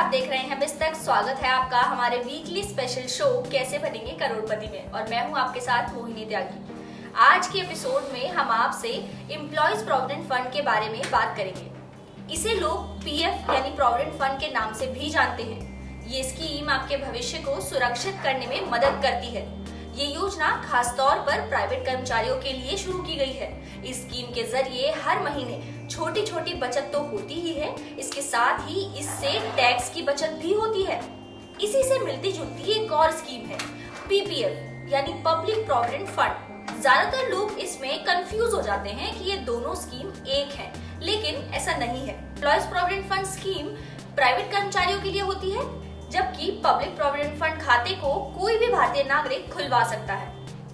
आप देख रहे हैं बिस्तक। स्वागत है आपका हमारे वीकली स्पेशल शो कैसे बनेंगे करोड़पति में, और मैं हूं आपके साथ मोहिनी त्यागी। आज के एपिसोड में हम आपसे एम्प्लॉयज प्रोविडेंट फंड के बारे में बात करेंगे। इसे लोग पीएफ यानी प्रोविडेंट फंड के नाम से भी जानते हैं। ये स्कीम आपके भविष्य को सुरक्षित करने में मदद करती है। ये योजना खासतौर पर प्राइवेट कर्मचारियों के लिए शुरू की गई है। इस स्कीम के जरिए हर महीने छोटी छोटी बचत तो होती ही है, इसके साथ ही इससे टैक्स की बचत भी होती है। इसी से मिलती जुलती एक और स्कीम है पीपीएफ यानी पब्लिक प्रोविडेंट फंड। ज्यादातर लोग इसमें कंफ्यूज हो जाते हैं कि ये दोनों स्कीम एक है, लेकिन ऐसा नहीं है। Employees provident fund scheme private कर्मचारियों के लिए होती है, जबकि पब्लिक प्रोविडेंट फंड खाते को कोई भी भारतीय नागरिक खुलवा सकता है।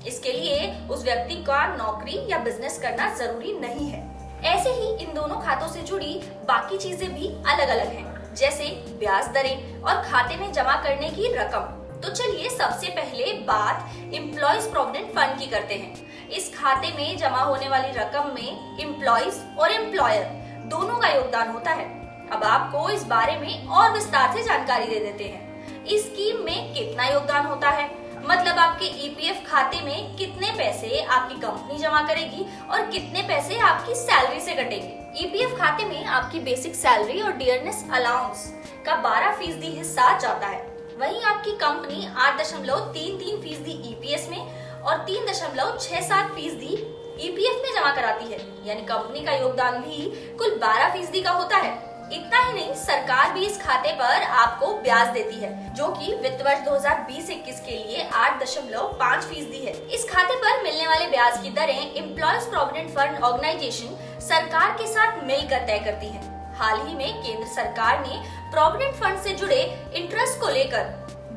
इसके लिए उस व्यक्ति का नौकरी या बिजनेस करना जरूरी नहीं है। ऐसे ही इन दोनों खातों से जुड़ी बाकी चीजें भी अलग अलग हैं, जैसे ब्याज दरें और खाते में जमा करने की रकम। तो चलिए सबसे पहले बात एम्प्लॉयज प्रोविडेंट फंड की करते हैं। इस खाते में जमा होने वाली रकम में एम्प्लॉयज और एम्प्लॉयर दोनों का योगदान होता है। अब आपको इस बारे में और विस्तार से जानकारी दे देते हैं। इस स्कीम में कितना योगदान होता है, मतलब आपके ईपीएफ खाते में कितने पैसे आपकी कंपनी जमा करेगी और कितने पैसे आपकी सैलरी से कटेंगे। ईपीएफ खाते में आपकी बेसिक सैलरी और डियरनेस अलाउंस का 12% हिस्सा जाता है। वहीं आपकी कंपनी 8.33% ईपीएस में और 3.67% ईपीएफ में जमा कराती है, यानी कंपनी का योगदान भी कुल 12% का होता है। इतना ही नहीं, सरकार भी इस खाते पर आपको ब्याज देती है, जो कि वित्त वर्ष 2020-21 के लिए 8.5% है। इस खाते पर मिलने वाले ब्याज की दरें एम्प्लॉयज प्रोविडेंट फंड ऑर्गेनाइजेशन सरकार के साथ मिलकर तय करती है। हाल ही में केंद्र सरकार ने प्रोविडेंट फंड से जुड़े इंटरेस्ट को लेकर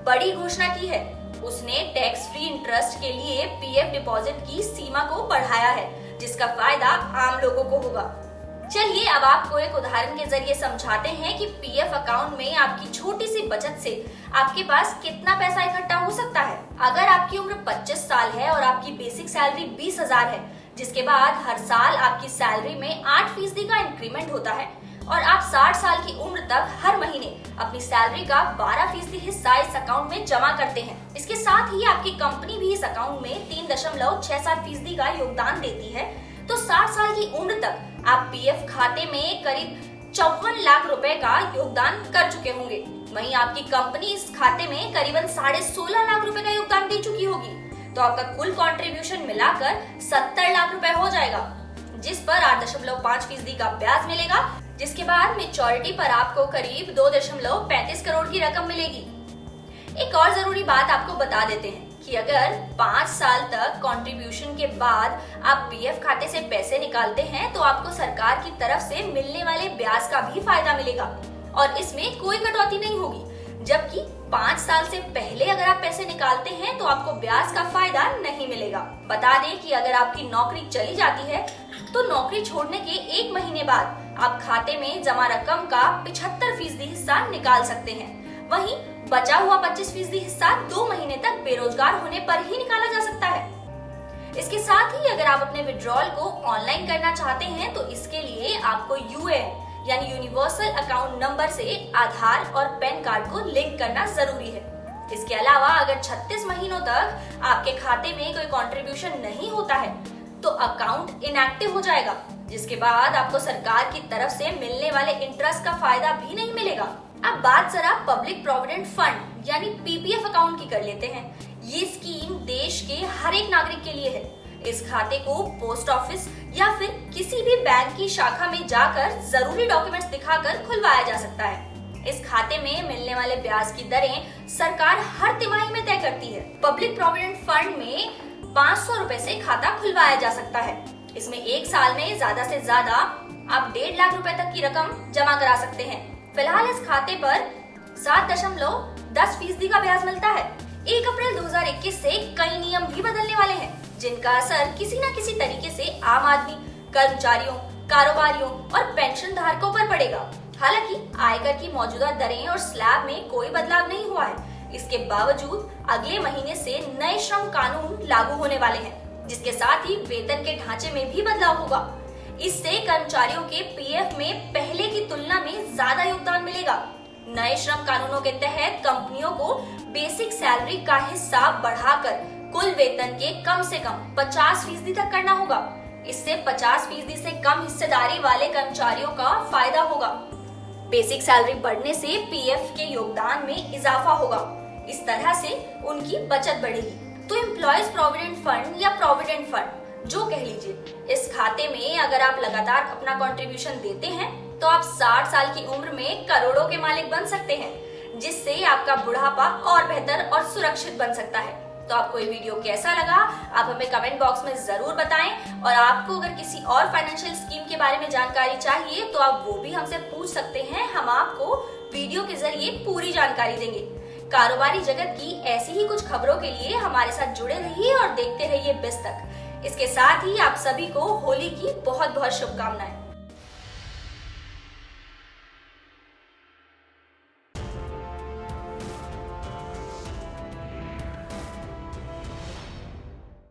बड़ी घोषणा की है। उसने टैक्स फ्री इंटरेस्ट के लिए पीएफ डिपॉजिट की सीमा को बढ़ाया है, जिसका फायदा आम लोगों को होगा। चलिए अब आपको एक उदाहरण के जरिए समझाते हैं कि पीएफ अकाउंट में आपकी छोटी सी बचत से आपके पास कितना पैसा इकट्ठा हो सकता है। अगर आपकी उम्र 25 साल है और आपकी बेसिक सैलरी 20,000 है, जिसके बाद हर साल आपकी सैलरी में 8% का इंक्रीमेंट होता है, और आप 60 साल की उम्र तक हर महीने अपनी सैलरी का 12% हिस्सा इस अकाउंट में जमा करते हैं। इसके साथ ही आपकी कंपनी भी इस अकाउंट में 3.67% का योगदान देती है, तो 60 साल की उम्र तक आप पीएफ खाते में करीब 54 लाख रुपए का योगदान कर चुके होंगे। वहीं आपकी कंपनी इस खाते में करीबन 16.5 लाख रुपए का योगदान दे चुकी होगी, तो आपका कुल कंट्रीब्यूशन मिलाकर 70 लाख रुपए हो जाएगा, जिस पर 8.5% का ब्याज मिलेगा, जिसके बाद मेच्योरिटी पर आपको करीब 2.35 करोड़ की रकम मिलेगी। एक और जरूरी बात आपको बता देते हैं कि अगर 5 साल तक कंट्रीब्यूशन के बाद आप पीएफ खाते से पैसे निकालते हैं, तो आपको सरकार की तरफ से मिलने वाले ब्याज का भी फायदा मिलेगा और इसमें कोई कटौती नहीं होगी। जबकि 5 साल से पहले अगर आप पैसे निकालते हैं तो आपको ब्याज का फायदा नहीं मिलेगा। बता दें कि अगर आपकी नौकरी चली जाती है, तो नौकरी छोड़ने के 1 महीने बाद आप खाते में जमा रकम का 75% हिस्सा निकाल सकते हैं। वहीं बचा हुआ 25% हिस्सा 2 महीने तक बेरोजगार होने पर ही निकाला जा सकता है। इसके साथ ही अगर आप अपने विड्रॉल को ऑनलाइन करना चाहते हैं, तो इसके लिए आपको यूएएन यानी यूनिवर्सल अकाउंट नंबर से आधार और पैन कार्ड को लिंक करना जरूरी है। इसके अलावा अगर 36 महीनों तक आपके खाते में कोई कंट्रीब्यूशन नहीं होता है, तो अकाउंट इनएक्टिव हो जाएगा, जिसके बाद आपको सरकार की तरफ से मिलने वाले इंटरेस्ट का फायदा भी नहीं मिलेगा। अब बात जरा पब्लिक प्रोविडेंट फंड यानी पीपीएफ अकाउंट की कर लेते हैं। ये स्कीम देश के हर एक नागरिक के लिए है। इस खाते को पोस्ट ऑफिस या फिर किसी भी बैंक की शाखा में जाकर जरूरी डॉक्यूमेंट्स दिखाकर खुलवाया जा सकता है। इस खाते में मिलने वाले ब्याज की दरें सरकार हर तिमाही में तय करती है। पब्लिक प्रोविडेंट फंड में 500 रुपए से खाता खुलवाया जा सकता है। इसमें एक साल में ज्यादा से ज्यादा आप 1.5 लाख रुपए तक की रकम जमा करा सकते हैं। फिलहाल इस खाते पर 7.10% का ब्याज मिलता है। 1 अप्रैल 2021 से कई नियम भी बदलने वाले हैं, जिनका असर किसी न किसी तरीके से आम आदमी, कर्मचारियों, कारोबारियों और पेंशन धारकों पर पड़ेगा। हालांकि आयकर की मौजूदा दरें और स्लैब में कोई बदलाव नहीं हुआ है। इसके बावजूद अगले महीने से नए श्रम कानून लागू होने वाले हैं, जिसके साथ ही वेतन के ढांचे में भी बदलाव होगा। इससे कर्मचारियों के पीएफ में पहले की तुलना में ज्यादा योगदान मिलेगा। नए श्रम कानूनों के तहत कंपनियों को बेसिक सैलरी का हिस्सा बढ़ाकर कुल वेतन के कम से कम 50% तक करना होगा। इससे 50% से कम हिस्सेदारी वाले कर्मचारियों का फायदा होगा। बेसिक सैलरी बढ़ने से पीएफ के योगदान में इजाफा होगा। इस तरह से उनकी बचत बढ़ेगी। तो एम्प्लॉयज प्रोविडेंट फंड या प्रोविडेंट फंड जो कह लीजिए, इस खाते में अगर आप लगातार अपना कंट्रीब्यूशन देते हैं तो आप 60 साल की उम्र में करोड़ों के मालिक बन सकते हैं, जिससे आपका बुढ़ापा और बेहतर और सुरक्षित बन सकता है। तो आपको ये वीडियो कैसा लगा आप हमें कमेंट बॉक्स में जरूर बताएं। और आपको अगर किसी और फाइनेंशियल स्कीम के बारे में जानकारी चाहिए तो आप वो भी हमसे पूछ सकते हैं। हम आपको वीडियो के जरिए पूरी जानकारी देंगे। कारोबारी जगत की ऐसी ही कुछ खबरों के लिए हमारे साथ जुड़े रहिए और देखते रहिए बिज़ तक। इसके साथ ही आप सभी को होली की बहुत बहुत शुभकामनाएं।